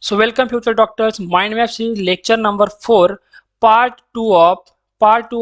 So welcome future doctors. Mind Map series lecture number 4, part 2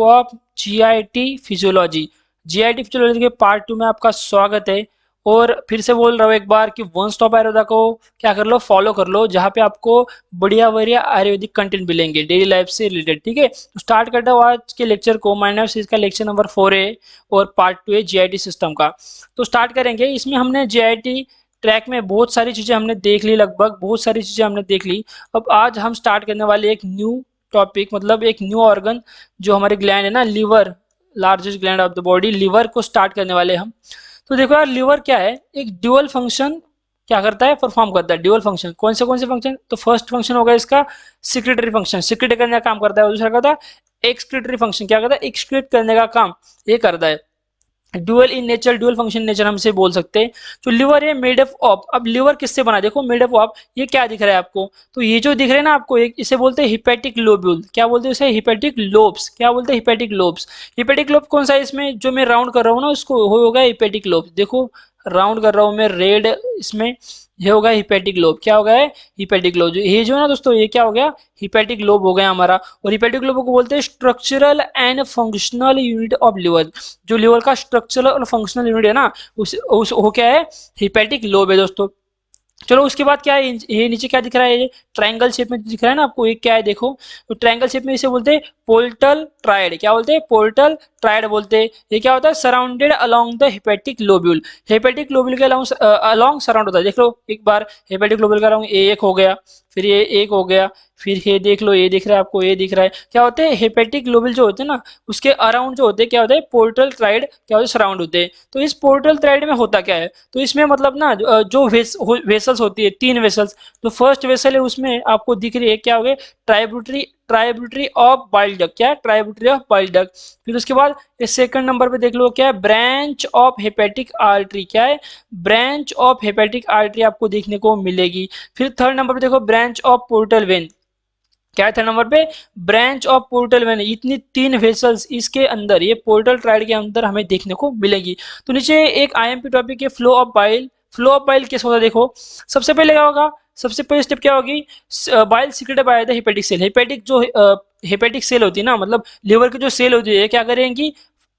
of GIT physiology. GIT physiology के part 2 में आपका स्वागत है। और फिर से बोल रहा हूँ एक बार कि वन स्टॉप आयुर्वेदा को क्या कर लो, फॉलो कर लो, जहाँ पे आपको बढ़िया बढ़िया आयुर्वेदिक कंटेंट मिलेंगे डेली लाइफ से रिलेटेड। ठीक है, तो स्टार्ट करता हूँ आज के लेक्चर को। माइंड मैप सीरीज का लेक्चर नंबर 4 है और पार्ट 2 है GIT सिस्टम का। तो स्टार्ट करेंगे। इसमें हमने GIT ट्रैक में बहुत सारी चीजें हमने देख ली, लगभग बहुत सारी चीजें हमने देख ली। अब आज हम स्टार्ट करने वाले एक न्यू टॉपिक, मतलब एक न्यू ऑर्गन जो हमारे ग्लैंड है ना, liver, largest gland of the body, liver को स्टार्ट करने वाले हम। तो देखो यार, लिवर क्या है, एक ड्यूअल फंक्शन क्या करता है, परफॉर्म करता है। ड्यूअल फंक्शन कौन से फंक्शन? तो फर्स्ट फंक्शन होगा इसका सिक्रेटरी फंक्शन, सिक्रेट करने का काम करता है। और दूसरा करता है एक्सक्रीटरी फंक्शन, क्या करता है, एक्सक्रीट करने का काम ये करता है। Dual in nature, dual function nature हम इसे बोल सकते हैं। तो लिवर है मेड अप ऑफ, अब लिवर किससे बना, देखो मेड अप ऑफ, ये क्या दिख रहा है आपको, तो ये जो दिख रहा है ना आपको, एक इसे बोलते हैं हिपेटिक लोब्यूल। क्या बोलते हैं इसे? Hepatic lobes. क्या बोलते हैं? Hepatic lobes. हिपेटिक लोब कौन सा है इसमें, जो मैं राउंड कर रहा हूँ ना, उसको होगा हिपेटिक लोब। देखो राउंड कर रहा हूँ मैं रेड, इसमें ये होगा हिपेटिक लोब। क्या होगा? Hepatic lobe. ये जो है ना दोस्तों, ये क्या हो गया, हिपेटिक लोब हो गया हमारा। और हिपेटिक लोब को बोलते हैं structural and functional unit of liver. जो लिवर का स्ट्रक्चरल और फंक्शनल यूनिट है ना, उस वो क्या है, हिपेटिक लोब है दोस्तों। चलो उसके बाद क्या है, ये नीचे क्या दिख रहा है, ये ट्रायंगल शेप में दिख रहा है ना आपको, ये क्या है देखो, तो ट्रायंगल शेप में इसे बोलते हैं पोर्टल ट्रायड। क्या बोलते हैं? पोर्टल ट्रायड बोलते हैं। ये क्या होता है? Surrounded along the hepatic lobule. Hepatic lobule के अलोंग सराउंड होता है। देख लो एक बार, हिपेटिक लोब्यूल का अलोंग एक हो गया, फिर ये एक हो गया, फिर ये देख लो, ये दिख रहा है आपको, ये दिख रहा है। क्या होते हैं? हेपेटिक लोब्यूल जो होते हैं ना, उसके अराउंड जो होते हैं क्या होते हैं, पोर्टल ट्राइड क्या होते हैं, सराउंड होते हैं। तो इस पोर्टल ट्राइड में होता क्या है, तो इसमें मतलब ना जो वेसल्स होती है, 3 वेसल्स। तो फर्स्ट वेसल है उसमें आपको दिख रही है, क्या हो गए, tributary, tributary of bile duct. क्या है? Tributary of bile duct. फिर उसके बाद इस सेकंड नंबर पे देख लो, क्या है, ब्रांच ऑफ हेपेटिक आर्टरी। क्या है? ब्रांच ऑफ हेपेटिक आर्टरी आपको देखने को मिलेगी। फिर थर्ड नंबर पे देखो, ब्रांच ऑफ पोर्टल वेन। क्या है थर्ड नंबर पे? Branch of portal vein. इतनी 3 वेसल्स इसके अंदर, ये पोर्टल ट्राइड के अंदर हमें देखने को मिलेगी। तो नीचे एक आईएमपी टॉपिक है, flow of bile. Flow of bile कैसे होता है देखो, सबसे पहले क्या होगा, सबसे पहले स्टेप क्या होगी, bile secreted by the hepatic cell. Hepatic जो हेपेटिक सेल होती है ना, मतलब लिवर की जो सेल होती है, क्या करेंगी,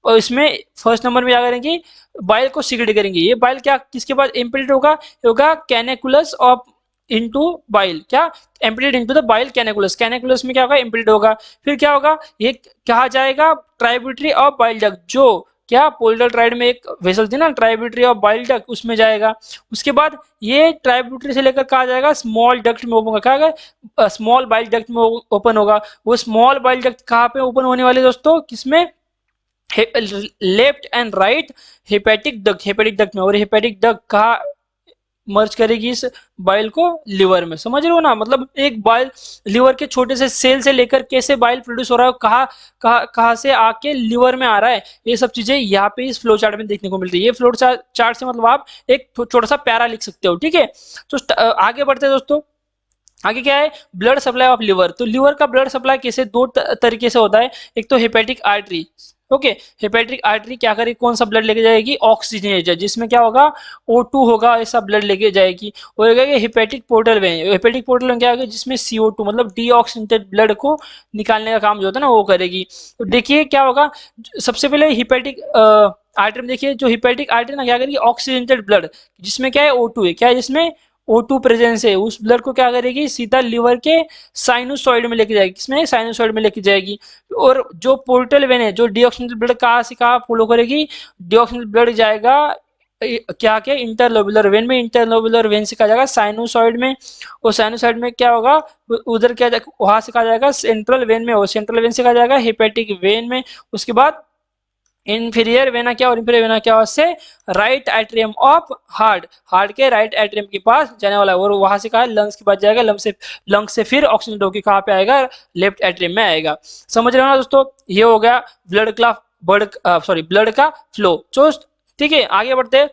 और इसमें फर्स्ट नंबर में क्या करेंगी, बाइल को सीक्रेट करेंगे। ये बाइल क्या किसके बाद इम्प्लीट होगा, होगा कैनेकुलस ऑफ इनटू बाइल। क्या? एम्प्लीट इनटू द बाइल कैनेकुलस। कैनेकुलस में क्या होगा, एम्प्लीट होगा। फिर क्या होगा, ये कहा जाएगा ट्राइब्यूटरी ऑफ बाइल डक्ट। जो क्या पोर्टल ट्राइड में एक वेसल थी ना, ट्राइब्यूटरी ऑफ बाइल डक्ट, उसमें जाएगा। उसके बाद ये ट्राइब्यूटरी से लेकर कहा जाएगा स्मॉल डक्ट में ओपन होगा। क्या होगा? स्मॉल बाइल डक्ट में ओपन होगा। वो स्मॉल बाइल डक्ट कहाँ पे ओपन होने वाले दोस्तों, किसमें, left and right hepatic duct, hepatic duct में। और हेपेटिक डक्ट कहाँ मर्ज करेगी, इस बाइल को लिवर में। समझ रहे हो ना, मतलब एक बाइल लिवर के छोटे से सेल से लेकर कैसे बाइल प्रोड्यूस हो रहा है, कहाँ से आके लिवर में आ रहा है, ये सब चीजें यहाँ पे इस फ्लो चार्ट में देखने को मिलती है। ये फ्लो चार्ट से मतलब आप एक छोटा सा प्यारा लिख सकते हो। ठीक है, तो आगे बढ़ते हैं दोस्तों। आगे क्या है, ब्लड सप्लाई ऑफ लिवर। तो लिवर का ब्लड सप्लाई कैसे, 2 तरीके से होता है। एक तो hepatic artery. Okay, hepatic artery क्या करेगी, कौन सा ब्लड लेके जाएगी, ऑक्सीजनेटेड, जिसमें क्या होगा, O2 होगा, ऐसा ब्लड लेके जाएगी। और hepatic portal vein. Hepatic portal vein क्या होगा, जिसमें CO2 मतलब डीऑक्सीजनेटेड ब्लड को निकालने का काम जो होता है ना, वो करेगी। तो देखिए क्या होगा, सबसे पहले हेपेटिक आर्टरी में देखिए, जो हेपेटिक आर्टरी ना क्या करेगी, ऑक्सीजनेटेड ब्लड, जिसमें क्या है, O2 है। क्या है? जिसमें O2 प्रेजेंस है, उस ब्लड को क्या करेगी, सीधा लिवर के साइनोसॉइड में लेके जाएगी। किसमें? साइनोसॉइड में लेके जाएगी। और जो पोर्टल वेन है, जो डीऑक्सीजनेटेड ब्लड कहाँ से कहाँ फॉलो करेगी, डीऑक्सीजनेटेड ब्लड जाएगा क्या क्या, इंटरलोबुलर वेन में। इंटरलोबुलर वेन से कहा जाएगा साइनोसॉइड में। और साइनोसॉइड में क्या होगा, उधर क्या, वहां से कहा जाएगा सेंट्रल वेन में। और सेंट्रल वेन से कहा जाएगा हेपेटिक वेन में। उसके बाद इंफीरियर वेना क्या, और इंफीरियर वेना क्या, उससे right atrium of heart, heart के राइट एट्रियम के पास जाने वाला है। और वहां से कहा लंग्स के पास जाएगा, लंग्स से फिर ऑक्सीजन होकर कहाँ पे आएगा, लेफ्ट एट्रियम में आएगा। समझ रहे हो ना दोस्तों, ये हो गया ब्लड का ब्लड का फ्लो। तो ठीक है, आगे बढ़ते हैं।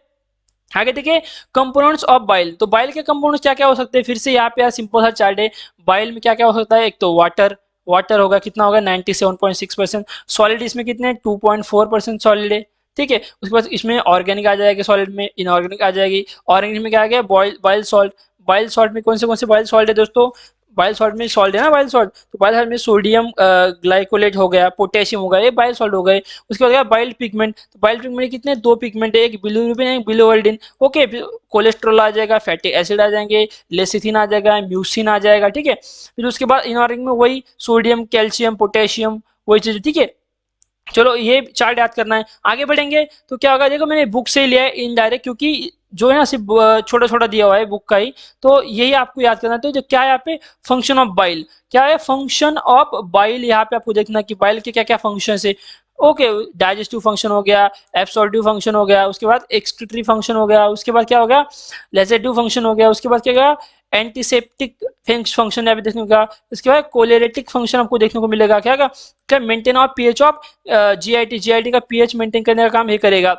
आगे देखिए कंपोनेंट्स ऑफ बाइल। तो बाइल के कंपोनेंट्स क्या क्या हो सकते हैं, फिर से यहाँ पे सिंपल सा चार्ट है। बाइल में क्या क्या हो सकता है, एक तो वाटर, वाटर होगा, कितना होगा, 97.6%। सॉलिड इसमें कितने, 2.4% सॉलिड है। ठीक है, उसके बाद इसमें ऑर्गेनिक आ जाएगी, सॉलिड में इनऑर्गेनिक आ जाएगी। ऑर्गेनिक में क्या आ गया, बॉइल सॉल्ट। बाइल सॉल्ट में कौन से बाइल सॉल्ट है दोस्तों? बाइल सॉल्ट में सॉल्ट है ना, बाइल सॉल्ट, तो बाइल सॉल्ट में सोडियम ग्लाइकोलेट हो गया, पोटेशियम हो गया, ये बाइल सॉल्ट हो गए। उसके बाद गया बाइल पिगमेंट, तो बाइल पिगमेंट कितने, दो पिगमेंट है, एक बिलिरुबिन एक बिलिवर्डिन। ओके, कोलेस्ट्रॉल आ जाएगा, फैटी एसिड आ जाएंगे, लेसिथिन आ जाएगा, म्यूसिन आ जाएगा, ठीक है। फिर उसके बाद इनऑर्गेनिक में वही सोडियम, कैल्शियम, पोटेशियम, वही चीज, ठीक है। चलो ये चार्ट याद करना है। आगे बढ़ेंगे तो क्या होगा, देखो मैंने बुक से ही लिया है इनडायरेक्ट, क्योंकि जो है ना सिर्फ छोटा छोटा दिया हुआ है बुक का ही, तो यही आपको याद करना है। तो जो क्या है यहाँ पे, फंक्शन ऑफ बाइल, क्या है फंक्शन ऑफ बाइल, यहाँ पे आपको देखना कि बाइल के क्या क्या फंक्शन है। ओके, डाइजेस्टिव फंक्शन हो गया, एब्सॉर्प्टिव फंक्शन हो गया, उसके बाद एक्सक्रीटरी फंक्शन हो गया, उसके बाद क्या हो गया, लेजेटिव फंक्शन हो गया, उसके बाद क्या गया, एंटीसेप्टिक फंक्शन यहाँ पे देखने को मिलेगा। उसके बाद कोलेरेटिक फंक्शन आपको देखने को मिलेगा, क्या maintain of pH of GIT का पीएच मेंटेन करने का काम ये करेगा।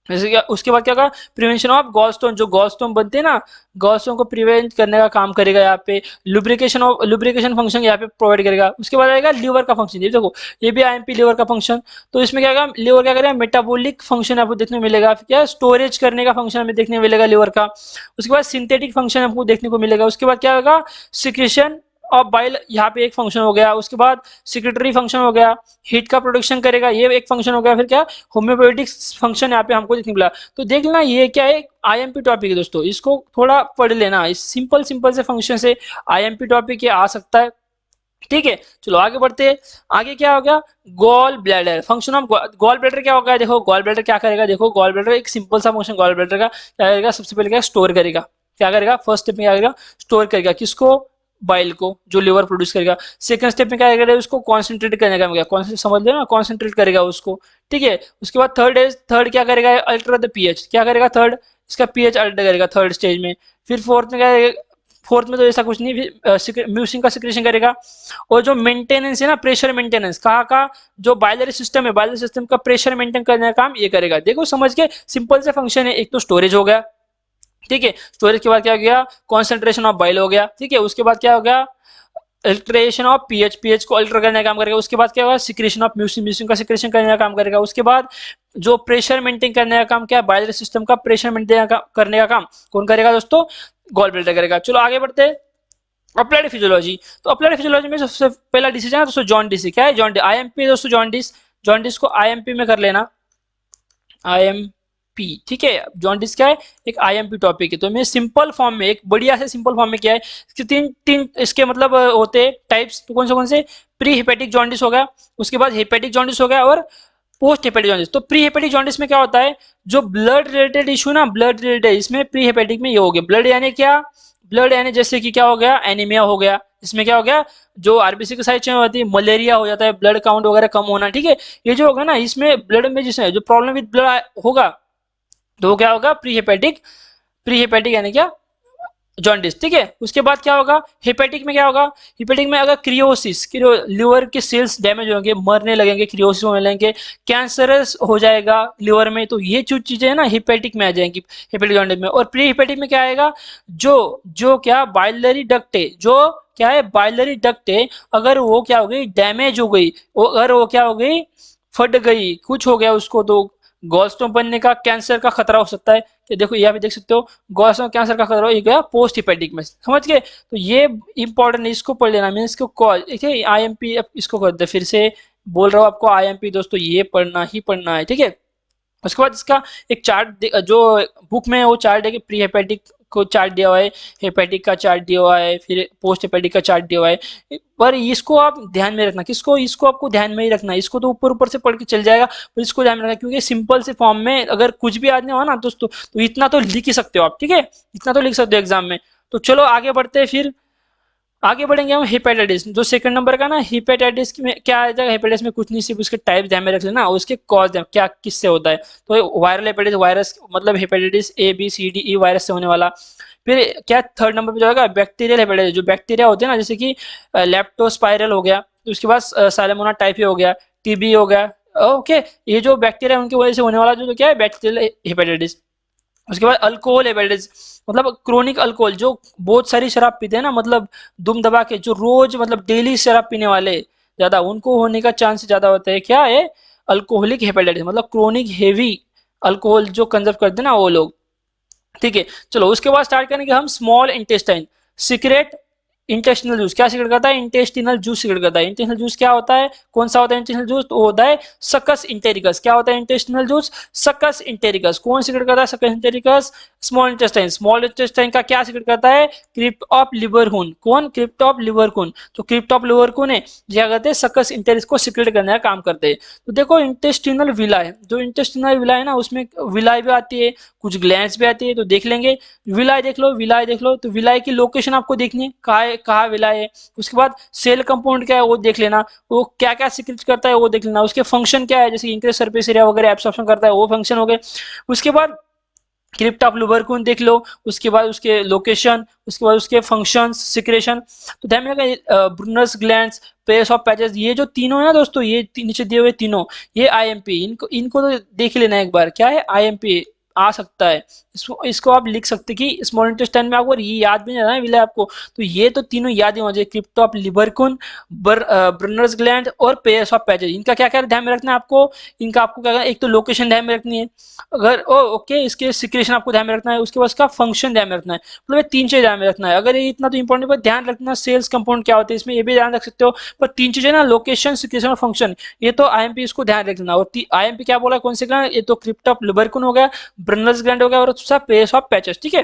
जैसे क्या, उसके बाद क्या होगा, प्रिवेंशन ऑफ गॉलस्टोन, जो गॉलस्टोन बनते हैं ना, गॉलस्टोन को प्रिवेंट करने का काम करेगा यहाँ पे। लुब्रिकेशन फंक्शन यहाँ पे प्रोवाइड करेगा। उसके बाद आएगा लीवर का फंक्शन, ये देखो ये भी आईएमपी लीवर का फंक्शन। तो इसमें क्या होगा, लीवर क्या करेगा, मेटाबॉलिक फंक्शन आपको देखने को मिलेगा, फिर क्या स्टोरेज करने का फंक्शन हमें देखने को मिलेगा लीवर का। उसके बाद सिंथेटिक फंक्शन आपको देखने को मिलेगा। उसके बाद क्या होगा, सिक्रेशन ऑफ बाइल, यहाँ पे एक फंक्शन हो गया। उसके बाद सिक्रेटरी फंक्शन हो गया, हीट का प्रोडक्शन करेगा, ये एक फंक्शन हो गया। फिर क्या, होम्योपोएटिक फंक्शन यहाँ पे हमको देखने मिला। तो देख लेना ये क्या है, आईएमपी टॉपिक है दोस्तों, इसको थोड़ा पढ़ लेना। इस सिंपल सिंपल से फंक्शन से आईएमपी टॉपिक ये आ सकता है, ठीक है। चलो आगे बढ़ते हैं। आगे क्या हो गया, gall bladder, function of gall bladder क्या होगा, देखो गॉल ब्लैडर क्या करेगा, देखो गॉल ब्लैडर एक सिंपल सा फंक्शन गॉल ब्लैडर का क्या करेगा, सबसे पहले क्या स्टोर करेगा, क्या करेगा, फर्स्ट स्टेप में क्या करेगा, स्टोर करेगा, किसको, बाइल को, जो लिवर प्रोड्यूस करेगा। सेकंड स्टेप में क्या करेगा, उसको कॉन्सेंट्रेट करने का, कॉन्सेंट्रेट समझ लो ना, कॉन्सेंट्रेट करेगा उसको, ठीक है। उसके बाद थर्ड क्या करेगा, अल्टर द पीएच, क्या करेगा, थर्ड इसका पीएच अल्टर करेगा थर्ड स्टेज में। फिर फोर्थ में क्या, फोर्थ में तो ऐसा कुछ नहीं, म्यूसिन का सिक्रेशन करेगा। और जो मेंटेनेंस है ना, प्रेशर मेंटेनेंस, कहाँ का, जो बाइलरी सिस्टम है, बाइलरी सिस्टम का प्रेशर मेंटेन करने का काम ये करेगा। देखो समझ के, सिंपल से फंक्शन है। एक तो स्टोरेज हो गया, ठीक है, स्टोरेज के बाद क्या हो गया, कॉन्सेंट्रेशन ऑफ बाइल हो गया, ठीक है। उसके बाद क्या हो गया, अल्टरेशन ऑफ पीएच को अल्टर करने का काम करेगा। उसके बाद क्या होगा, सिक्रेशन ऑफ म्यूसिन का सिक्रेशन करने का काम करेगा। उसके बाद जो प्रेशर मेंटेन करने का काम, क्या बाइलरी सिस्टम का प्रेशर मेंटेन करने का काम कौन करेगा दोस्तों, गॉल ब्लैडर करेगा। चलो आगे बढ़ते हैं, अप्लाइड फिजियोलॉजी। तो अप्लाइड फिजियोलॉजी में सबसे पहला डिसीजन है दोस्तों जॉन्डिस, क्या है, जॉन्डिस, आईएमपी दोस्तों, जॉन्डिस, जॉन्डिस को आईएमपी में कर लेना, आईएमपी, ठीक है। जॉन्डिस क्या है, एक आईएमपी टॉपिक है। तो मैं सिंपल फॉर्म में, एक बढ़िया से सिंपल फॉर्म में क्या है, इसके तीन तीन इसके मतलब होते हैं टाइप्स, तो कौन से, प्री हेपेटिक जॉन्डिस हो गया, उसके बाद हेपेटिक जॉन्डिस हो गया, और पोस्ट हेपेटिक जॉन्डिस। तो प्री हेपेटिक जॉन्डिस में क्या होता है, जो ब्लड रिलेटेड इशू ना, ब्लड रिलेटेड, इसमें प्री हेपेटिक में ये हो गया, ब्लड यानी क्या, ब्लड यानी जैसे कि क्या हो गया, एनीमिया हो गया, इसमें क्या हो गया, जो आरबीसी की साइज चेंज होती है, मलेरिया हो जाता है, ब्लड काउंट वगैरह कम होना, ठीक है। ये जो होगा ना, इसमें ब्लड में जिसमें जो प्रॉब्लम विद ब्लड होगा, तो वो क्या होगा, प्री हेपेटिक यानी क्या, जॉन्डिस, ठीक है। उसके बाद क्या होगा, हेपेटिक में क्या होगा, हेपेटिक में अगर क्रियोसिस, लिवर के सेल्स डैमेज होंगे, मरने लगेंगे, क्रियोसिस होने लगेंगे, कैंसरस हो जाएगा लिवर में, तो ये जो चीजें है ना हेपेटिक में आ जाएंगी, हेपेटिक जॉन्डिस में। और प्री हेपेटिक में क्या आएगा, जो जो क्या बाइलरी डक्ट है, जो क्या है, बाइलरी डक्ट है, अगर वो क्या हो गई, डैमेज हो गई, अगर वो क्या हो गई, फट गई, कुछ हो गया उसको, तो गॉलस्टोन बनने का, कैंसर का खतरा हो सकता है। कि देखो यहाँ पे देख सकते हो, गॉलस्टोन कैंसर का खतरा हो गया पोस्ट हिपेटिक में, समझ गए। तो ये इंपॉर्टेंट, इसको पढ़ लेना, मीन इसको कॉल, ठीक है, आईएमपी इसको कर दे, फिर से बोल रहा हूँ आपको, आईएमपी दोस्तों ये पढ़ना ही पढ़ना है, ठीक है। उसके बाद इसका एक चार्ट, जो बुक में वो चार्ट है कि प्री हेपेटिक को चार्ट दिया हुआ है, हेपेटिक का चार्ट दिया हुआ है, फिर पोस्ट हेपेटिक का चार्ट दिया हुआ है। पर इसको आप ध्यान में रखना, किसको, इसको आपको ध्यान में ही रखना है। इसको तो ऊपर ऊपर से पढ़ के चल जाएगा, पर इसको ध्यान में रखना, क्योंकि सिंपल से फॉर्म में अगर कुछ भी आज नहीं हुआ ना दोस्तों, तो इतना तो लिख ही सकते हो आप, ठीक है, इतना तो लिख सकते हो एग्जाम में। तो चलो आगे बढ़ते हैं, फिर आगे बढ़ेंगे हम हेपेटाइटिस, जो सेकंड नंबर का ना, हेपेटाइटिस में क्या आ जाएगा, हेपेटाइटिस में कुछ नहीं, सिर्फ उसके टाइप ध्यान में रख लेना, उसके कॉज क्या किससे होता है। तो वायरल हेपेटाइटिस, वायरस मतलब हेपेटाइटिस ABCDE वायरस से होने वाला। फिर क्या थर्ड नंबर पे जाएगा, बैक्टीरियल हेपेटाइटिस, जो बैक्टीरिया होते हैं ना, जैसे कि लेप्टोस्पाइरल हो गया, उसके बाद सालेमोना टाइफी हो गया, टीबी हो गया, ओके। ये जो बैक्टीरिया उनकी वजह से होने वाला जो क्या है, बैक्टीरियल हेपेटाइटिस। उसके बाद अल्कोहल एबिलिटीज, मतलब क्रोनिक अल्कोहल, जो बहुत सारी शराब पीते हैं ना, मतलब दुम दबा के, जो रोज मतलब डेली शराब पीने वाले ज्यादा, उनको होने का चांस ज्यादा होता है, क्या है, अल्कोहलिक हेपेटाइटिस, मतलब क्रोनिक हेवी अल्कोहल जो कंजर्व करते हैं ना वो लोग। ठीक है, चलो उसके बाद स्टार्ट करेंगे हम small intestine. Secret intestinal juice क्या सीक्रेट करता है? इंटेस्टिनल जूस सीक्रेट करता है। इंटेस्टिनल जूस क्या होता है? कौन सा होता है इंटेस्टिनल जूस? तो वो होता है सकस इंटेरिकस। क्या होता है इंटेस्टिनल जूस? सकस इंटेरिकस। कौन सीक्रेट करता है succus entericus? Small intestine. Small intestine का क्या सीक्रेट करता है? क्रिप्ट ऑफ लिवरहून। कौन? क्रिप्ट ऑफ लिवरहून। तो क्रिप्ट ऑफ लिवरहून है क्या करते हैं? सकस इंटेरिकस को सीक्रेट करने का काम करते हैं। तो देखो इंटेस्टिनल विलाय, जो इंटेस्टिनल विलाय है ना उसमें विलाय भी आती है, कुछ ग्लैंड्स भी आती है, तो देख लेंगे। विलाय देख लो, विलाय देख लो, तो विलाय की लोकेशन आपको देखनी है, कहाँ विलाय है। उसके बाद सेल कंपाउंड क्या है वो देख लेना, वो क्या क्या सीक्रेट करता है वो देख लेना। उसके फंक्शन क्या है, जैसे इंक्रीज सरफेस एरिया वगैरह एब्सॉर्प्शन करता है, वो फंक्शन हो गए। उसके बाद क्रिप्ट ऑफ लुबरकुन देख लो, उसके बाद उसके लोकेशन, उसके बाद उसके फंक्शंस, सिक्रेशन। तो ध्यान में रखना Brunner's glands, pairs of patches, ये जो तीनों है ना दोस्तों, ये नीचे दिए हुए तीनों, ये आईएमपी, इनको इनको तो देख लेना एक बार, क्या है आईएमपी आ सकता है। इसको आप लिख सकते कि स्मॉल इंटेस्टाइन में आपको ये याद भी नहीं रहना है विलय आपको, तो ये तो तीनों याद ही होना चाहिए, क्रिप्ट ऑफ लिबरकुन, ब्रनर्स ग्लैंड और पेयर्स ऑफ पैचेस। इनका क्या क्या ध्यान में रखना है आपको? इनका आपको क्या करना है? एक तो लोकेशन ध्यान में रखनी है, अगर ओके इसके सिक्रेशन आपको ध्यान में रखना है, उसके बाद इसका फंक्शन ध्यान में रखना है, मतलब ये तीन चीजें ध्यान में रखना है। अगर ये इतना तो इंपॉर्टेंट है, ध्यान रखना सेल्स कंपाउंड क्या होते हैं इसमें, ये भी ध्यान रख सकते हो, पर तीन चीजें ना, लोकेशन, सिक्रेशन और फंक्शन, ये तो आईएमपी इसको ध्यान रखना। और आईएमपी क्या बोला, कौन से ग्लैंड? ये तो क्रिप्ट ऑफ लिबरकुन हो गया, ब्रनर्स ग्लैंड हो गया, और दूसरा पेयर्स ऑफ पैचेस। ठीक है,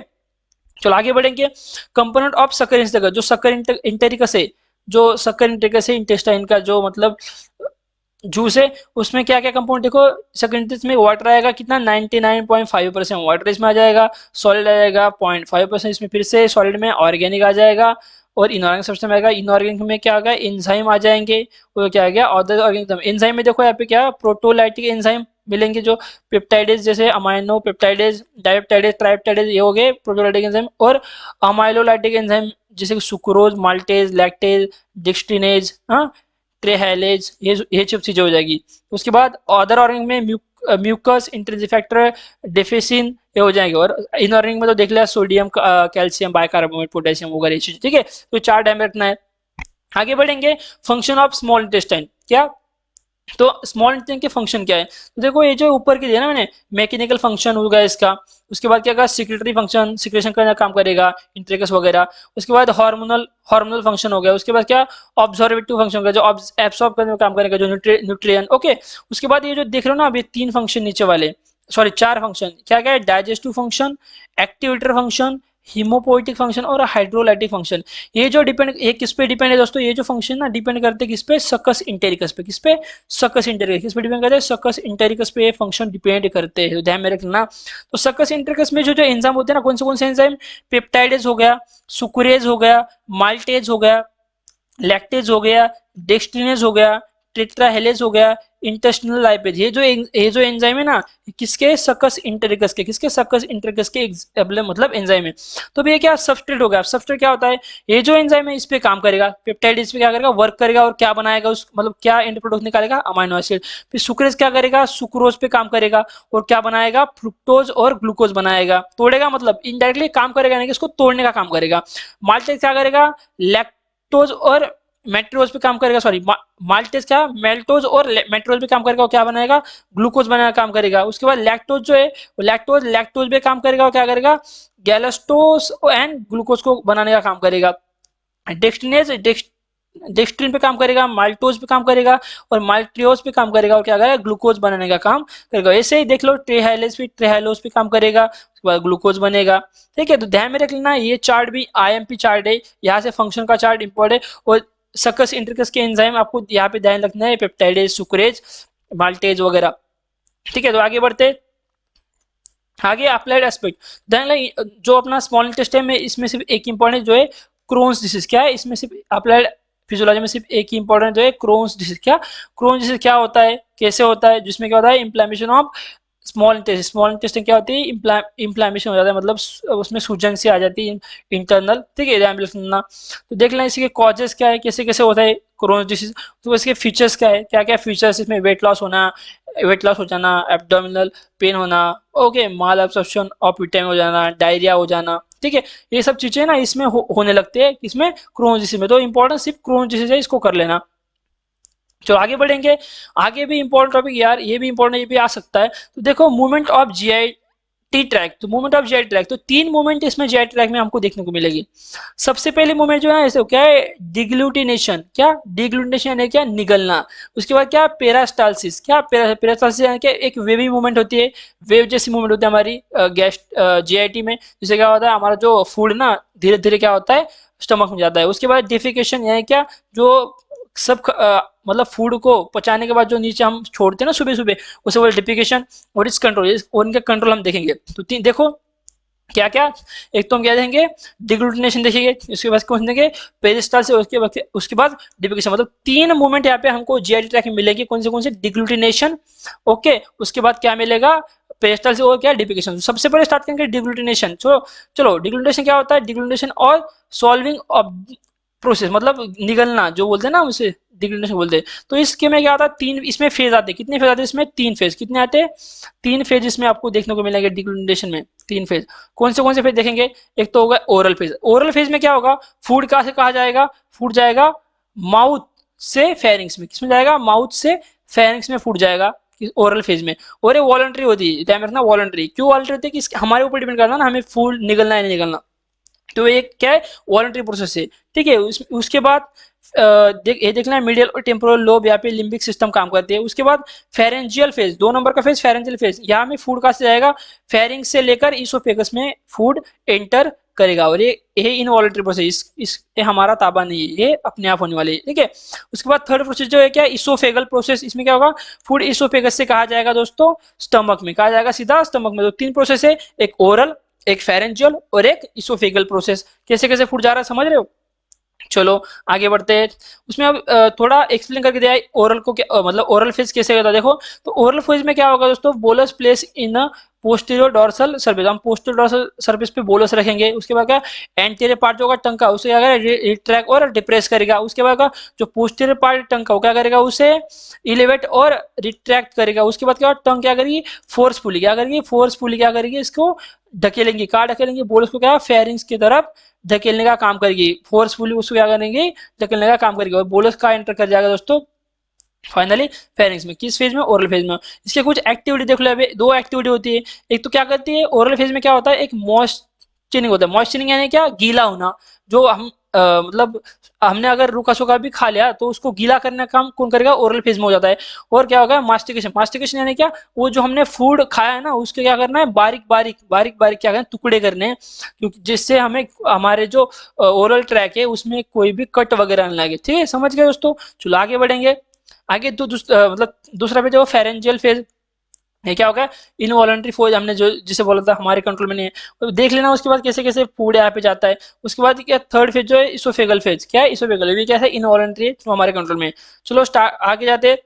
चलो आगे बढ़ेंगे। कंपोनेंट ऑफ सकर इंटेरिकस, जो सकर इंटेरिकस है, जो सकर इंटेरिकस है इंटेस्टाइन का जो मतलब जूस है, उसमें क्या क्या कंपाउंड देखो। सेकेंड में वाटर आएगा कितना? 99.5% वाटर इसमें आ जाएगा। सॉलिड आ जाएगा 0.5%, इसमें फिर से सॉलिड में ऑर्गेनिक आ जाएगा। और इनऑर्गेनिक सब्सटेंस आएगा। इनऑर्गेनिक में क्या आ गया? एंजाइम आ जाएंगे। और क्या आ गया? Other organism. एंजाइम में देखो यहाँ पे क्या, प्रोटोलाइटिक एंजाइम मिलेंगे, जो पेप्टाइडेज, जैसे अमाइनो पेप्टाइडेज, डाइपेप्टाइडेज, ट्राइपेप्टाइडेज, ये हो गए प्रोटोलाइटिक एंजाइम। और अमाइलोलाइटिक एंजाइम जैसे सुक्रोज, माल्टेज, लैक्टेज, डिक्सटिनेज, हाँ, ट्रेहेलेज, ये सब चीजें हो जाएगी। उसके बाद अदर ऑर्गेनिक में म्यूकस, इंट्रिंसिक फैक्टर, डेफिसिन, ये हो जाएंगे। और इनऑर्गेनिक में तो देख लिया सोडियम, कैल्शियम, बाइकार्बोनेट, पोटेशियम वगैरह चीजें। ठीक है, तो चार डायमेंशन रखना है। आगे बढ़ेंगे। फंक्शन ऑफ स्मॉल इंटेस्टाइन क्या? तो स्मॉल इंटेस्टाइन के फंक्शन क्या है? तो देखो ये जो ऊपर की दिया ना मैंने, मैकेनिकल फंक्शन होगा इसका। उसके बाद क्या होगा? सिक्रेटरी फंक्शन, सिक्रेशन करने का काम करेगा, इंट्रेकस वगैरह। उसके बाद हार्मोनल हार्मोनल फंक्शन हो गया। उसके बाद क्या? ऑब्जर्वेटिव फंक्शन होगा, जो एब्सॉर्ब करने का काम करेगा, जो न्यूट्रिएंट। ओके, उसके बाद ये जो देख रहे हो ना अभी तीन फंक्शन नीचे वाले, सॉरी चार फंक्शन, क्या क्या है? Digestive function, activator function, haemopoietic function और हाइड्रोलाइटिक फंक्शन। ये जो डिपेंड, ये किस पे डिपेंड है दोस्तों? ये जो फंक्शन ना डिपेंड करते हैं किस पे? सकस इंटेरिकस पे। किस पे? सकस इंटेरिकस। किस पे डिपेंड करते हैं? सकस इंटेरिकस पे ये फंक्शन डिपेंड करते हैं, तो ध्यान में रखना। तो सकस इंटेरिकस में जो जो एंजाइम होते हैं ना, कौन से एंजाइम? पेप्टाइडेज हो गया, सुक्रेज हो गया, माल्टेज हो गया, लैक्टेज हो गया, डेक्सट्रिनेज हो गया, टेट्राहेलेज हो गया, इंटेस्टिनल लाइपेज। ये जो एंजाइम है ना, किसके? सकस इंटेरिकस के। किसके? सकस इंटेरिकस के मतलब एंजाइम है। तो ये क्या? सबस्ट्रेट हो गया। सबस्ट्रेट क्या होता है? ये जो एंजाइम है इस पे काम करेगा, पेप्टाइड इस पे क्या करेगा? वर्क करेगा, और क्या बनाएगा? उस मतलब क्या एंड प्रोडक्ट निकालेगा? Amino acid. फिर सुक्रेज क्या करेगा? सुक्रोज पे काम करेगा, और क्या बनाएगा? फ्रुक्टोज और ग्लूकोज बनाएगा। तोड़ेगा मतलब इनडायरेक्टली काम करेगा, नहीं कि इसको तोड़ने का काम करेगा। माल्टेज क्या करेगा? लैक्टोज और मेट्रोज पे काम करेगा, सॉरी माल्टेज क्या? मेल्टोज और मेट्रोज पे काम करेगा, और क्या बनाएगा? ग्लूकोज बनाने का काम करेगा। उसके बाद लैक्टोज जो है, वो लैक्टोज पे काम करेगा, और क्या करेगा? गैलस्टोस एंड ग्लूकोज को बनाने का काम करेगा। डेक्सटिनेज डेक्सट्रिन पे काम करेगा, माल्टोज पे काम करेगा, और माल्ट्रियोज पे काम करेगा, और क्या करेगा? ग्लूकोज बनाने का काम करेगा। ऐसे ही देख लो, ट्रेहाइलोज पे काम करेगा, उसके बाद ग्लूकोज बनेगा। ठीक है, तो ध्यान में रख लेना, ये चार्ट भी आईएमपी चार्ट है, यहाँ से फंक्शन का चार्ट इंपॉर्टेंट है। और सकस इंटरकस के एंजाइम आपको यहाँ पे ध्यान रखना है, पेप्टाइडेज, सुक्रेज, माल्टेज वगैरह। ठीक है, तो आगे बढ़ते। आगे अप्लाइड एस्पेक्ट, जो अपना स्मॉल इंटेस्टाइन में, इसमें सिर्फ एक इंपॉर्टेंट जो है क्रोन्स डिसीज। क्या है इसमें? सिर्फ अप्लाइड फिजियोलॉजी में सिर्फ एक ही इंपॉर्टेंट जो है क्रोन्स डिसीज। क्या? क्रोन्स डिसीज क्या होता है, कैसे होता है? जिसमें क्या होता है? इंफ्लेमेशन ऑफ स्मॉल इंटेस्टाइन क्या होती है? इंफ्लेमेशन हो जाता है, मतलब उसमें सूजन सी आ जाती है इंटरनल। ठीक है, ध्यान रखना। तो देख लें इसके कॉजेस क्या है, कैसे कैसे होता है क्रोन्स डिसीज। तो इसके फीचर्स क्या है, क्या क्या फीचर्स? इसमें वेट लॉस होना, वेट लॉस हो जाना, एब्डोमिनल पेन होना, okay, mall absorption of vitamin हो जाना, डायरिया हो जाना। ठीक है, ये सब चीजें ना इसमें होने लगते हैं, इसमें क्रोन्स डिसीज में। तो इंपॉर्टेंट सिर्फ क्रोन्स डिसीज है, इसको कर लेना। चलो आगे बढ़ेंगे। आगे भी इंपॉर्टेंट टॉपिक यार, ये भी इंपॉर्टेंट, ये भी आ सकता है। तो देखो movement of GI T track, तो मूवमेंट ऑफ जेआई ट्रैक, तो तीन मूवमेंट इसमें जेआई ट्रैक में हमको देखने को मिलेगी। सबसे पहली मूवमेंट जो है ऐसे क्या है, डिग्लूटिनेशन, क्या डिग्लूटिनेशन यानी क्या, निगलना। उसके बाद क्या, पेरास्टालसिस, क्या पेरास्टालसिस यानी क्या, एक वेवी मूवमेंट होती है, वेव जैसी मूवमेंट होती है हमारी गैस जेआईटी में, जिससे क्या होता है हमारा जो फूड ना धीरे धीरे क्या होता है स्टमक में जाता है। उसके बाद डिफिकेशन यानी क्या, जो सब मतलब फूड को पचाने के बाद जो नीचे हम छोड़ते हैं ना सुबह सुबह, उसे बोले डिफिकेशन। और इस कंट्रोल, और इनका कंट्रोल हम देखेंगे। तो तीन देखो क्या क्या, एक तो हम क्या देखेंगे, डिग्लूटिनेशन देखेंगे, उसके बाद कौन देखेंगे, पेरिस्टाल से, उसके बाद डिफिकेशन। मतलब तीन मूवमेंट यहाँ पे हमको जीआईटी ट्रैक में मिलेगी, कौन से डिग्लूटिनेशन, ओके। उसके बाद क्या मिलेगा, पेरिस्टाल से, और क्या, डिफिकेशन। सबसे पहले स्टार्ट करेंगे डिग्लूटिनेशन। चलो चलो, डिग्लूटिनेशन क्या होता है, डिग्लूटिनेशन और सॉल्विंग ऑफ प्रोसेस, मतलब निगलना जो बोलते हैं ना उसे डिग्लूटिनेशन बोलते हैं। तो इसके में क्या आता है, तीन इसमें फेज आते हैं। कितने फेज आते हैं इसमें, तीन फेज। कितने आते हैं, तीन फेज इसमें आपको देखने को मिलेंगे डिग्लूटिनेशन में, तीन फेज। कौन से फेज देखेंगे, एक तो होगा ओरल फेज। ओरल फेज में क्या होगा, फूड कहाँ से कहा जाएगा, फूड जाएगा माउथ से फेरिंग्स में। किसमें जाएगा, माउथ से फेरिंग्स में फूड जाएगा ओरल फेज में। और ये वॉलंटरी होती है, ध्यान रखना वॉलंटरी। क्यों वॉलंटरी होती है कि हमारे ऊपर डिपेंड करना ना हमें फूड निकलना है नहीं निकलना। तो ये क्या है, वॉलंटरी प्रोसेस है, ठीक है। उसके बाद ये देखना है मीडियल और टेम्पोरल लोब यहाँ पे लिम्बिक सिस्टम काम करती है। उसके बाद फेरेंजियल फेज, दो नंबर का फेज फेरेंजियल फेज, यहाँ में फूड कहाँ से जाएगा, फेरिंग से लेकर इसोफेगस में फूड एंटर करेगा। और ये इनवॉलंटरी प्रोसेस, ये हमारा ताबा नहीं है, ये अपने आप होने वाली है, ठीक है। उसके बाद थर्ड प्रोसेस जो है क्या, इसोफेगल प्रोसेस। इसमें क्या होगा, फूड इसोफेगस से कहा जाएगा दोस्तों स्टमक में, कहा जाएगा सीधा स्टमक में। तो तीन प्रोसेस है, एक ओरल, एक फेरेंजियल और एक इसोफेगल प्रोसेस। कैसे कैसे फूड जा रहा है समझ रहे हो। चलो आगे बढ़ते हैं। उसमें अब थोड़ा एक्सप्लेन करके दिया है ओरल को मतलब ओरल फेज कैसे होता है देखो। तो ओरल फेज में क्या होगा दोस्तों, bolus place in posterior dorsal surface, हम पोस्टीरियर डॉर्सल सर्फेस पे बोलस रखेंगे। उसके बाद क्या, एंटीरियर पार्ट जो होगा टंग का, उसे क्या करेगा, रिट्रैक्ट और डिप्रेस करेगा। उसके बाद क्या, जो पोस्टीरियर पार्ट टंग का, वो क्या करेगा, उसे इलेवेट और रिट्रैक्ट करेगा। उसके बाद क्या, टंग क्या करेगी, फोर्सफुली क्या करेगी, फोर्सफुली क्या करेगी, इसको ढकेलेंगे। कहाँ ढकेलेंगे, बोलस को क्या, फेरिंग्स की तरफ धकेलने का काम करेगी, फोर्सफुली उसको क्या करेंगे, धकेलने का काम करेगी। और बोलस का एंटर कर जाएगा दोस्तों फाइनली फेरिंग्स में। किस फेज में, ओरल फेज में। इसके कुछ एक्टिविटी देख लो, अभी दो एक्टिविटी होती है। एक तो क्या करती है ओरल फेज में, क्या होता है, एक मॉइस्चरिंग होता है। मॉइस्चरिंग यानी क्या, गीला होना। जो हम मतलब हमने अगर रूखा सूखा भी खा लिया तो उसको गीला करने का काम कौन करेगा, ओरल फेज में हो जाता है। और क्या होगा, मास्टिकेशन। मास्टिकेशन यानी क्या, वो जो हमने फूड खाया है ना उसके क्या करना है, बारीक बारीक बारीक बारीक क्या करना है, टुकड़े करने हैं, क्योंकि जिससे हमें हमारे जो ओरल ट्रैक है उसमें कोई भी कट वगैरह नहीं लगे, ठीक है। समझ गए दोस्तों। चलो आगे बढ़ेंगे। आगे तो मतलब दूसरा फेज है वो फेरेंजियल फेज। ये क्या होगा, इनवॉलंटरी फोज, हमने जो जिसे बोला था हमारे कंट्रोल में नहीं है, तो देख लेना उसके बाद कैसे कैसे फूड यहाँ पे जाता है। उसके बाद क्या, थर्ड फेज जो है इसोफेगल फेज। क्या है इसोफेगल, ये क्या है, इनवॉलंटरी, जो हमारे कंट्रोल में है। चलो स्टार्ट आगे जाते हैं।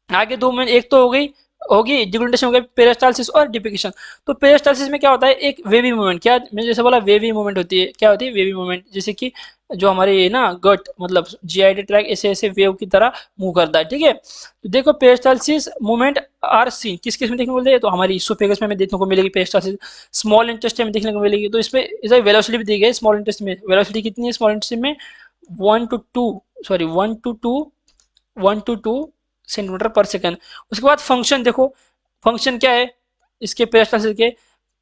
आगे दो में एक तो हो गई, होगी डिग्लूटेशन, हो गई पेरिस्टालसिस और डिफिकेशन। तो पेरिस्टालसिस में क्या होता है, एक वेवी मूवमेंट। क्या मैंने जैसे बोला, वेवी मूवमेंट होती है। क्या होती है, वेवी मूवमेंट, जैसे कि जो हमारे ना गट मतलब जीआईटी ट्रैक ऐसे ऐसे वेव की तरह मूव करता है, ठीक है। तो देखो पेरिस्टालसिस मूवमेंट आर सीन किस किस में देखने को मिलती है, तो हमारी इसोफेगस में हमें देखने को मिलेगी पेरिस्टालसिस। स्मॉल इंटेस्टाइन में देखने को मिलेगी। तो इसमें इसे वेलोसिटी भी दी गई स्मॉल इंटेस्टाइन में। वेलोसिटी कितनी है स्मॉल इंटेस्टाइन में, 1 to 2 सेंटीमीटर पर सेकंड। उसके बाद फंक्शन देखो, फंक्शन क्या है इसके पेरिस्टालसिस के,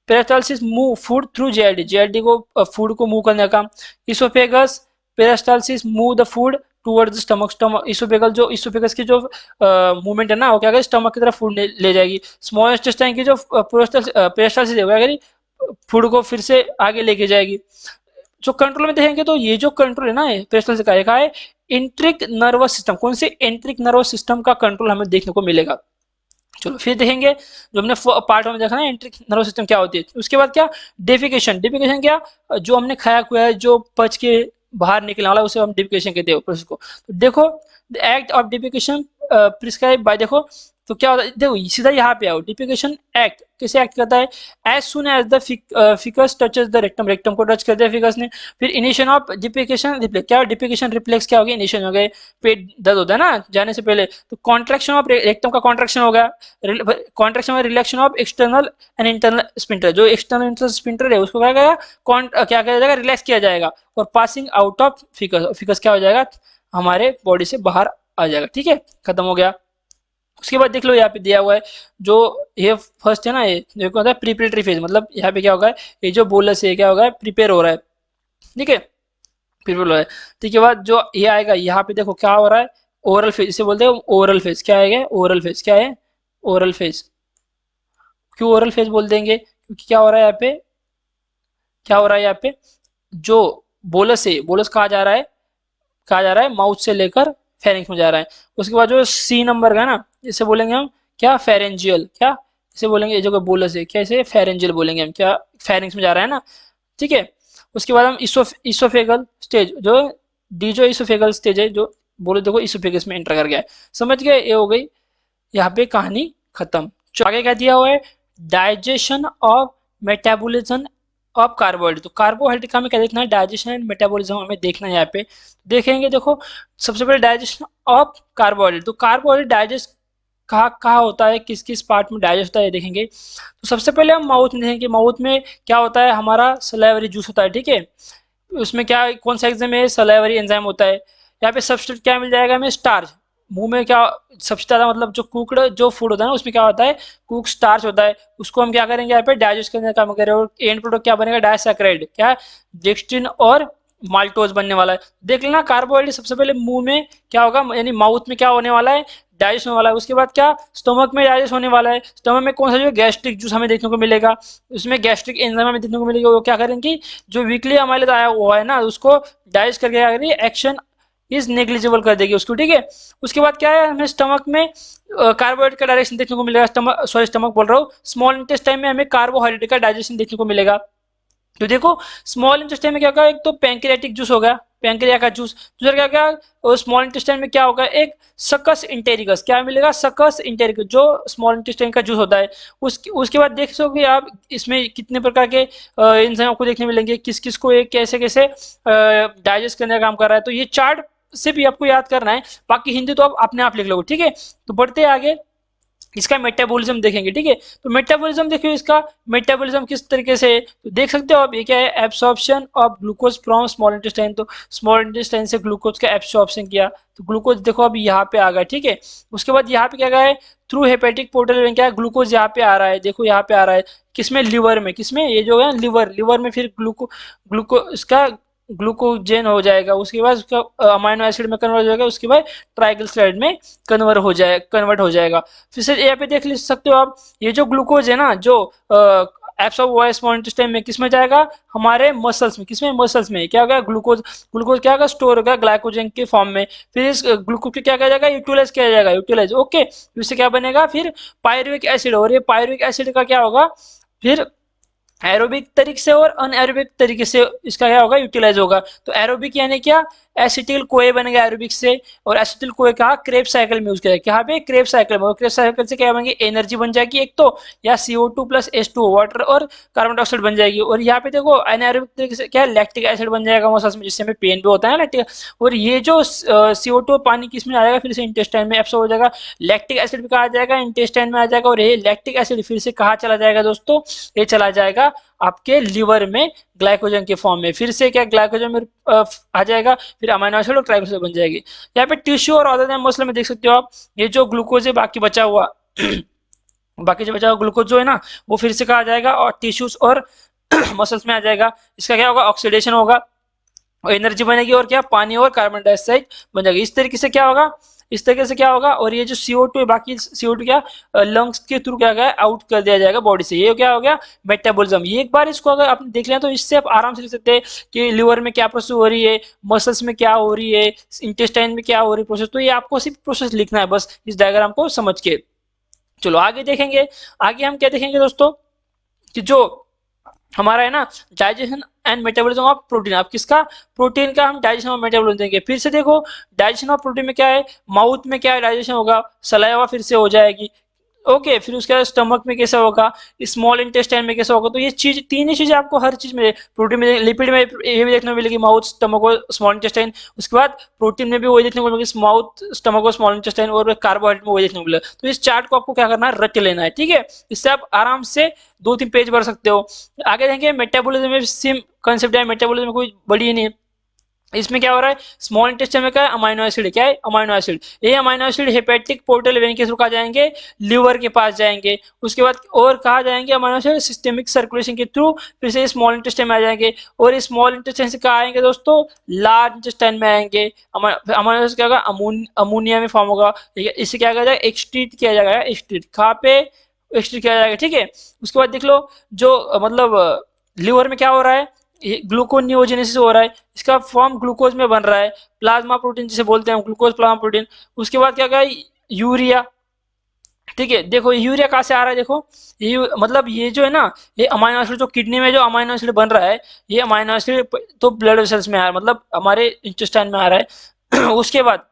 peristalsis move food through JIT, JIT को फूड को मूव करने का काम। Oesophagus peristalsis move the food towards stomach, stomach oesophageal जो इसोफेगस की जो मूवमेंट है ना वो क्या करेगी, स्टमक की तरफ फूड ले जाएगी। स्मॉल इंटेस्टाइन की जो पेरिस्टालसिस है वो क्या करेगी, फूड को फिर से आगे लेके जाएगी। जो कंट्रोल में देखेंगे तो ये जो कंट्रोल है ना पेरिस्टालसिस का है एंट्रिक नर्वस सिस्टम। कौन से, एंट्रिक नर्वस सिस्टम का कंट्रोल हमें देखने को मिलेगा। चलो फिर देखेंगे, जो हमने पार्ट में देखा ना एंट्रिक नर्वस सिस्टम क्या होती है। उसके बाद क्या, डेफिकेशन। डेफिकेशन क्या, जो हमने खाया खुआ है जो पच के बाहर निकलने वाला उसे हम डेफिकेशन कहते हैं प्रोसेस को। तो देखो the act of defecation prescribe by, देखो तो क्या होता है, देखो सीधा यहाँ पे आओ। डिफिकेशन एक्ट कैसे एक्ट करता है, as soon as the faeces touches the rectum, rectum को टच कर दिया फिकस ने। फिर इनिशिएशन ऑफ डिफिकेशन रिफ्लेक्स, क्या डिफिकेशन रिफ्लेक्स क्या हो गया, इनिशिएशन हो गए। पेट दर्द होता है ना जाने से पहले, तो कॉन्ट्रैक्शन ऑफ रेक्टम का कॉन्ट्रैक्शन हो गया। कॉन्ट्रैक्शन में रिलैक्शन of external and internal sphincter, जो एक्सटर्नल इंटरनल स्पिंटर है उसको क्या गया, क्या किया जाएगा, रिलैक्स किया जाएगा। और passing out of ficus, ficus क्या हो जाएगा, हमारे बॉडी से बाहर आ जाएगा, ठीक है, खत्म हो गया। उसके बाद देख लो यहाँ पे दिया हुआ है जो ये फर्स्ट है ना, ये जो क्या होता है प्रिपरेटरी फेज, मतलब यहाँ पे क्या होगा, ये जो बोलस है क्या होगा, प्रिपेयर हो रहा है, ठीक है, प्रिपेयर हो रहा है। ठीक है, बाद जो ये आएगा यहाँ पे देखो क्या हो रहा है, ओरल फेज, इसे बोलते हैं ओरल फेज। क्या आएगा, ओरल फेज, क्या है, ओरल फेज। क्यों ओरल फेज बोल देंगे, क्योंकि क्या हो रहा है यहाँ पे, क्या हो रहा है यहाँ पे, जो बोलस है, बोलस कहाँ जा रहा है, कहा जा रहा है, माउथ से लेकर फेरिंक्स में जा रहा है। उसके बाद जो सी नंबर का है ना, इसे बोलेंगे हम क्या, फेरेंजियल, क्या इसे बोलेंगे, ये जो बोलस है क्या, इसे फेरेंजियल बोलेंगे हम, क्या फेरिंक्स में जा रहा है ना, ठीक है। उसके बाद हम इसोफेगल स्टेज, जो डी जो इसोफेगल स्टेज है, जो बोले देखो इसोफेगस में एंटर कर गया है, समझ गए, ये हो गई यहाँ पे कहानी खत्म। आगे क्या दिया हुआ है, digestion of metabolism of carbohydrate. तो कार्बोहाइड्रेट का हमें क्या देखना है, डाइजेशन एंड मेटाबॉलिज्म हमें देखना है यहाँ पे। देखेंगे देखो, सबसे पहले डाइजेशन ऑफ कार्बोहाइड्रेट, तो कार्बोहाइड्रेट डाइजेस्ट कहाँ कहाँ होता है, किस किस पार्ट में डाइजेस्ट होता है, ये देखेंगे। तो सबसे पहले हम माउथ में देखेंगे, माउथ में क्या होता है, हमारा सलाइवरी जूस होता है, ठीक है। उसमें क्या, कौन सा एग्जाम में सलाइवरी एंजाइम होता है। यहाँ पे सब्सटेंस क्या मिल जाएगा हमें, स्टार्च। मुंह में क्या, सबसे ज्यादा मतलब जो कुकड जो फूड होता है ना, उसमें क्या होता है, कुक स्टार्च होता है। उसको हम क्या करेंगे यहाँ पे, डाइजेस्ट करने का काम करें, और एंड प्रोडक्ट क्या बनेगा, डाइसैकेराइड, क्या, डेक्स्ट्रिन और माल्टोज बनने वाला है। देख लेना, कार्बोहाइड्रेट सबसे पहले मुंह में क्या होगा, यानी माउथ में क्या होने वाला है, डाइजेस्ट होने वाला है। उसके बाद क्या, स्टमक में डाइजेस्ट होने वाला है। स्टमक में कौन सा, जो गैस्ट्रिक जूस हमें देखने को मिलेगा, उसमें गैस्ट्रिक एंजाइम हमें देखने को मिलेगा। वो क्या करेंगे, जो वीकली हमारे लिए आया हुआ है ना, उसको डाइजेस्ट करके क्या करेंगे, एक्शन इज नेग्लिजिबल कर देगी उसको, ठीक है। उसके बाद क्या है, हमें स्टमक में कार्बोहाइड्रेट का डायरेक्शन देखने को मिलेगा, स्टमक, सॉरी स्टमक बोल रहा हूँ, स्मॉल इंटेस्टाइन में हमें कार्बोहाइड्रेट का डाइजेशन देखने को मिलेगा। तो देखो, स्मॉल इंटेस्टाइन में क्या होगा, एक तो पैंक्रियाटिक जूस होगा, पैंक्रिया का जूस। दूसरा क्या क्या, और स्मॉल इंटेस्टाइन में क्या होगा, एक सकस इंटेरिकस, क्या मिलेगा, सकस इंटेरिकस, जो स्मॉल इंटेस्टाइन का जूस होता है। उसके बाद देख सकोगे आप, इसमें कितने प्रकार के एंजाइम आपको देखने मिलेंगे, किस किस को एक कैसे कैसे डाइजेस्ट करने का काम कर रहा है। तो ये चार्ट से भी आपको याद करना है, बाकी हिंदी तो आप अपने आप लिख लोगे, ठीक है। तो बढ़ते आगे, इसका मेटाबॉलिज्म देखेंगे, ठीक है। तो मेटाबॉलिज्म देखिए, इसका मेटाबॉलिज्म किस तरीके से है, तो देख सकते हो आप, ये क्या है, absorption of glucose from small intestine. तो स्मॉल इंटेस्टाइन से ग्लूकोज का एब्सॉर्प्शन किया, तो ग्लूकोज देखो अभी यहाँ पे आ गया, ठीक है। उसके बाद यहाँ पे क्या गया है, थ्रू हेपेटिक पोर्टल में क्या है, ग्लूकोज यहाँ पे आ रहा है, देखो यहाँ पे आ रहा है, किसमें, लिवर में, किसमें, ये जो है लिवर, लिवर में फिर ग्लूको इसका ग्लूकोजेन हो जाएगा। उसके बाद उसका अमाइनो एसिड में कन्वर्ट हो जाएगा। उसके बाद ट्राइग्लिसराइड में कन्वर्ट हो जाएगा। फिर से यहाँ पे देख सकते हो आप, ये जो ग्लूकोज है ना, जो एब्सॉर्ब हुआ है स्मॉल इंटेस्टाइन में, किसमें जाएगा, हमारे मसल्स में, किसमें, मसल्स में क्या होगा, ग्लूकोज, ग्लूकोज क्या होगा, स्टोर होगा ग्लाइकोजन के फॉर्म में। फिर इस ग्लूकोज को क्या किया जाएगा, यूटिलाइज किया जाएगा, यूटिलाइज, ओके। इससे क्या बनेगा, फिर पायरुविक एसिड, और ये पायरुविक एसिड का क्या होगा, फिर एरोबिक तरीके से और अनएरोबिक तरीके से इसका क्या होगा, यूटिलाइज होगा। तो एरोबिक यानी क्या, एसिटिल कोए बनेगा एरोबिक से, और एसिटिल कोए का क्रेब साइकिल में यूज किया जाएगा, यहाँ पे क्रेब साइकिल में, क्रेब साइकिल से क्या बनेगी, एनर्जी बन जाएगी एक तो, या CO2 प्लस H2 वाटर और कार्बन डाइऑक्साइड बन जाएगी। और यहाँ पे देखो अनएरोबिक तरीके से क्या, लैक्टिक एसिड बन जाएगा मसल्स में, जिससे हमें पेन भी होता है लैक्टिक। और ये जो CO2 पानी किस में आ जाएगा, फिर से इंटेस्टाइन में एब्सॉर्ब हो जाएगा, लैक्टिक एसिड भी कहा जाएगा, इंटेस्टाइन में आ जाएगा। और ये लैक्टिक एसिड फिर से कहाँ चला जाएगा दोस्तों, ये चला जाएगा आपके लिवर में ग्लाइकोजन के फॉर्म में, फिर से क्या, ग्लाइकोजन में आ जाएगा, फिर अमीनो एसिड और ट्राइग्लिसराइड बन जाएगी। यहाँ पे टिश्यू और अदर मसल में देख सकते हो आप, ये जो ग्लूकोज है बाकी बचा हुआ बाकी जो बचा हुआ ग्लूकोज जो है ना, वो फिर से कहा जाएगा और टिश्यूज और मसल्स में आ जाएगा। इसका क्या होगा, ऑक्सीडेशन होगा, और एनर्जी बनेगी, और क्या, पानी और कार्बन डाइऑक्साइड बन जाएगी। इस तरीके से क्या होगा, इस तरीके से क्या होगा। और ये जो CO2 है, बाकी CO2 क्या, लंग्स के थ्रू क्या गया, आउट कर दिया जाएगा बॉडी से। ये क्या हो गया, मेटाबॉलिज्म। ये एक बार इसको अगर आपने देख लिया तो इससे आप आराम से लिख सकते हैं कि लिवर में क्या प्रोसेस हो रही है, मसल्स में क्या हो रही है, इंटेस्टाइन में क्या हो रही है प्रोसेस। तो ये आपको सिर्फ प्रोसेस लिखना है बस, इस डायग्राम को समझ के। चलो आगे देखेंगे, आगे हम क्या देखेंगे दोस्तों, कि जो हमारा है ना, digestion and metabolism of protein, आप किसका, प्रोटीन का हम डाइजेशन और मेटाबॉलिज्म देंगे। फिर से देखो, डाइजेशन ऑफ प्रोटीन में क्या है, माउथ में क्या है, डाइजेशन होगा, सलाइवा फिर से हो जाएगी, ओके। फिर उसके बाद स्टमक में कैसा होगा, स्मॉल इंटेस्टाइन में कैसा होगा। तो ये चीज, तीन ही चीजें आपको हर चीज में, प्रोटीन में, लिपिड में ये भी देखने को मिलेगी, माउथ, स्टमक और स्मॉल इंटेस्टाइन। उसके बाद प्रोटीन में भी वही देखने को मिलेगी, माउथ, स्टमक और स्मॉल इंटेस्टाइन, और कार्बोहाइड्रेट में वही देखने को मिलेगा। तो इस चार्ट को आपको क्या करना है, रट लेना है, ठीक है। इससे आप आराम से 2-3 पेज भर सकते हो। आगे देखेंगे मेटाबॉलिज्म में सेम कंसेप्ट है, मेटाबॉलिज्म में कोई बड़ी नहीं है, इसमें क्या हो रहा है, स्मॉल इंटेस्टाइन में क्या है, अमाइनो एसिड, क्या है, अमाइनो एसिड। ये amino acid hepatic portal vein के थ्रू कहा जाएंगे, लीवर के पास जाएंगे। उसके बाद और कहा जाएंगे अमाइनो एसिड सिस्टेमिक सर्कुलेशन के थ्रू फिर से स्मॉल इंटेस्टाइन में आ जाएंगे, और स्मॉल इंटेस्टाइन से कहा आएंगे दोस्तों, लार्ज इंटेस्टाइन में आएंगे। अमाइनो एसिड क्या होगा, अमोनिया में फॉर्म होगा, ठीक है। इससे क्या किया जाएगा, एक्सट्रीट किया जाएगा, एक्सट्रीट कहाँ पे, एक्सट्रीट किया जाएगा, ठीक है। उसके बाद देख लो, जो मतलब लीवर में क्या हो रहा है, ये ग्लूकोनियोजेनेसिस हो रहा है, इसका फॉर्म ग्लूकोज में बन रहा है, प्लाज्मा प्रोटीन जिसे बोलते हैं, ग्लूकोज प्लाज्मा प्रोटीन। उसके बाद क्या कहा, यूरिया, ठीक है। देखो यूरिया कहाँ से आ रहा है, देखो ये मतलब ये जो है ना, ये अमाइनो एसिड जो किडनी में जो अमाइनो एसिड बन रहा है, ये अमाइनो एसिड तो ब्लड वेसल्स में आ रहा है, मतलब हमारे इंटेस्टाइन में आ रहा है। उसके बाद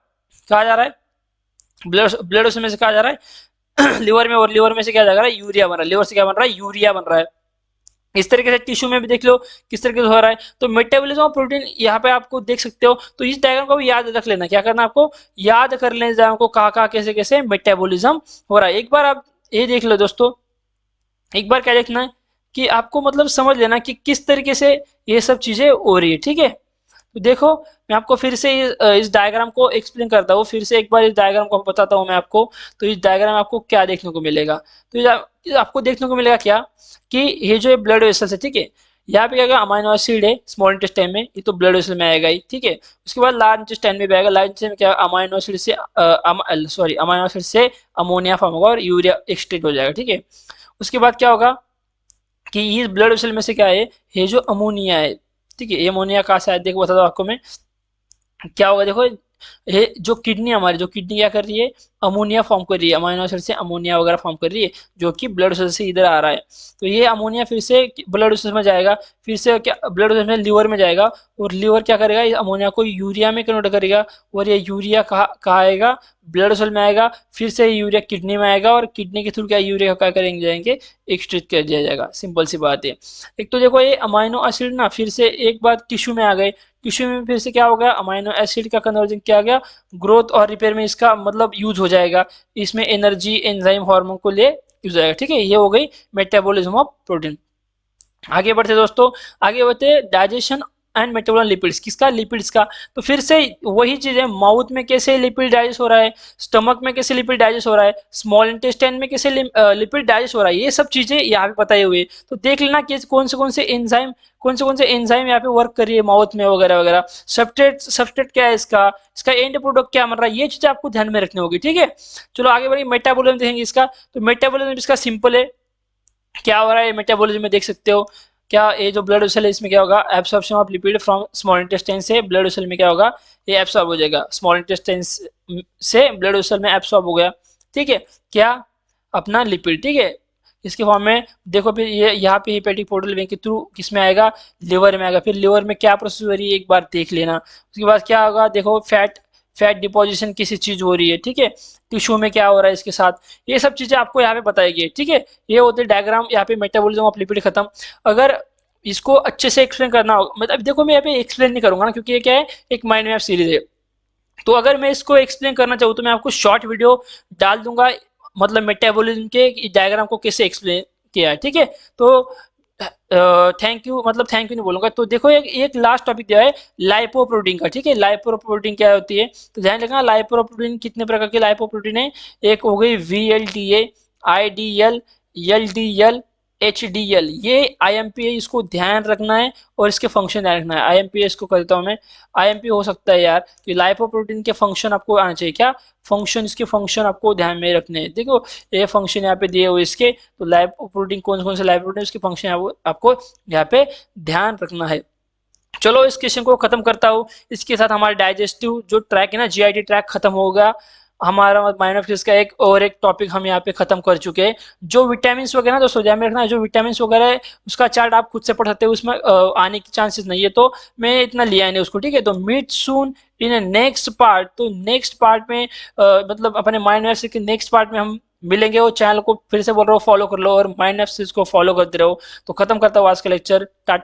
कहा जा रहा है, ब्लड ब्लड वेसल में से कहा जा रहा है लिवर में, और लिवर में से क्या जा रहा है, यूरिया बन रहा है, लिवर से क्या बन रहा है, यूरिया बन रहा है। इस तरीके से टिश्यू में भी देख लो किस तरीके से हो रहा है। तो मेटाबॉलिज्म ऑफ प्रोटीन यहाँ पे आपको देख सकते हो। तो इस डायग्राम को भी याद रख लेना, क्या करना आपको, याद कर लेना डायग्राम को, कहाँ कहाँ कैसे कैसे मेटाबॉलिज्म हो रहा है। एक बार आप ये देख लो दोस्तों, एक बार क्या देखना है कि आपको मतलब समझ लेना कि किस तरीके से ये सब चीजें हो रही है, ठीक है। तो देखो, मैं आपको फिर से इस डायग्राम को एक्सप्लेन करता हूँ, फिर से एक बार इस डायग्राम को बताता हूँ मैं आपको। तो इस डायग्राम में आपको क्या देखने को मिलेगा, तो ये आपको देखने को मिलेगा क्या, कि ये जो ब्लड वेसल्स है, ठीक है, यहाँ पे क्या होगा, अमाइनो एसिड है स्मॉल इंटेस्टाइन में, ये तो ब्लड वेसल में आएगा ही, ठीक है। उसके बाद लार्ज इंटेस्टाइन में भी आएगा, लार्ज इंटेस्टाइन में क्या, अमाइनो एसिड से सॉरी अमाइनो एसिड से अमोनिया फॉर्म होगा और यूरिया एक्सट्रेट हो जाएगा, ठीक है। उसके बाद क्या होगा कि ये ब्लड वेसल में से क्या है, ये जो अमोनिया है, ठीक है, ये अमोनिया कहाँ से आया, देखो बता दो आपको मैं, क्या होगा देखो, ये जो किडनी हमारी, जो किडनी क्या कर रही है, अमोनिया फॉर्म कर रही है, अमाइनो एसिड से अमोनिया वगैरह फॉर्म कर रही है, जो कि ब्लड वेसल से इधर आ रहा है। तो ये अमोनिया फिर से ब्लड वेसल में जाएगा, फिर से क्या ब्लड वेसल में लीवर में जाएगा, और लीवर क्या करेगा, इस अमोनिया को यूरिया में कन्वर्ट करेगा, और ये यूरिया कहाँ आएगा, ब्लड वेसल में आएगा, फिर से यूरिया किडनी में आएगा, और किडनी के थ्रू क्या यूरिया क्या करेंगे, जाएंगे एक्सट्रीट कर दिया जाएगा। सिंपल सी बात है। एक तो देखो ये अमाइनो एसिड ना फिर से एक बार टिश्यू में आ गए, टिश्यू में फिर से क्या हो गया, अमाइनो एसिड का कन्वर्जन किया गया, ग्रोथ और रिपेयर में इसका मतलब यूज हो जाएगा, इसमें एनर्जी एंजाइम हार्मोन को ले यूज आएगा, ठीक है। ये हो गई मेटाबॉलिज्म ऑफ प्रोटीन। आगे बढ़ते दोस्तों, आगे बढ़ते डाइजेशन एंड मेटाबॉलिज्म लिपिड्स, किसका, लिपिड्स का। तो फिर से वही चीज है, माउथ में कैसे लिपिड डाइजेस्ट हो रहा है, स्टमक में कैसे लिपिड डाइजेस्ट हो रहा है, स्मॉल इंटेस्टाइन में कैसे लिपिड डाइजेस्ट हो रहा है, ये सब चीजें यहाँ पे बताई हुई है। तो देख लेना कि कौन से एंजाइम, कौन से एंजाइम यहाँ पे वर्क कर रही है माउथ में वगैरह वगैरह। सबस्ट्रेट क्या है इसका, इसका एंड प्रोडक्ट क्या बन रहा है, ये चीजें आपको ध्यान में रखनी होगी, ठीक है। चलो आगे बढ़िए, मेटाबॉलिज्म देखेंगे इसका। तो मेटाबॉलिज्म इसका सिंपल है, क्या हो रहा है मेटाबॉलिज्म में देख सकते हो। क्या ये जो ब्लड वेसल है, इसमें क्या होगा, absorption of lipid from small intestine से ब्लड वेसल में क्या होगा, ये एब्सॉर्ब हो जाएगा, स्मॉल इंटेस्टाइन से ब्लड वेसल में एब्सॉर्ब हो गया, ठीक है। क्या, अपना लिपिड, ठीक है, इसके फॉर्म में। देखो फिर ये यहाँ पे हेपेटिक पोर्टल वेन के थ्रू किस में आएगा, लिवर में आएगा। फिर लिवर में क्या प्रोसेस हो रही है एक बार देख लेना। उसके बाद क्या होगा, देखो फैट फैट डिपोजिशन किसी चीज हो रही है, ठीक है, टिश्यू में क्या हो रहा है इसके साथ, ये सब चीजें आपको यहाँ पे बताएगी, ठीक है। ये होते डायग्राम, यहाँ पे मेटाबॉलिज्म ऑफ लिपिड खत्म। अगर इसको अच्छे से एक्सप्लेन करना होगा, मतलब देखो मैं यहाँ पे एक्सप्लेन नहीं करूंगा ना, क्योंकि ये क्या है, एक माइंड मैप सीरीज है। तो अगर मैं इसको एक्सप्लेन करना चाहूँ तो मैं आपको शॉर्ट वीडियो डाल दूंगा, मतलब मेटाबॉलिज्म के डायग्राम को कैसे एक्सप्लेन किया है, ठीक है। तो थैंक यू, मतलब थैंक यू नहीं बोलूंगा। तो देखो एक लास्ट टॉपिक दिया है लाइपोप्रोटीन का, ठीक है। लाइपोप्रोटीन क्या होती है, तो ध्यान रखना, लाइपोप्रोटीन कितने प्रकार के लाइपोप्रोटीन है। एक हो गई VLDA, IDL, LDL, HDL, ये IMP है, इसको ध्यान रखना है, और इसके फंक्शन ध्यान रखना है। IMP इसको कर देता हूँ मैं, IMP हो सकता है यार, कि लाइपोप्रोटीन के फंक्शन आपको आना चाहिए, क्या फंक्शन, इसके फंक्शन आपको ध्यान में रखने हैं। देखो ये फंक्शन यहाँ पे दिए हुए इसके, तो लाइपोप्रोटीन कौन से लाइपोप्रोटीन, उसके फंक्शन आपको यहाँ पे ध्यान रखना है। चलो इस क्वेश्चन को खत्म करता हूँ। इसके साथ हमारा डाइजेस्टिव जो ट्रैक है ना, GIT ट्रैक खत्म होगा हमारा। माइंड ऑफ फिजिक्स का एक टॉपिक हम यहाँ पे खत्म कर चुके हैं। जो विटामिन वगैरह ना दोस्तों ध्यान में रखना है, जो विटामिन वगैरह है उसका चार्ट आप खुद से पढ़ सकते हो, उसमें आने की चांसेस नहीं है, तो मैं इतना लिया नहीं उसको, ठीक है। तो meet soon in next part, तो नेक्स्ट पार्ट में मतलब अपने माइंड मैप के नेक्स्ट पार्ट में हम मिलेंगे। वो चैनल को फिर से बोल रहा हूँ फॉलो कर लो, और माइंड मैप को फॉलो करते रहो। तो खत्म करता हूँ आज का लेक्चर, टाटा।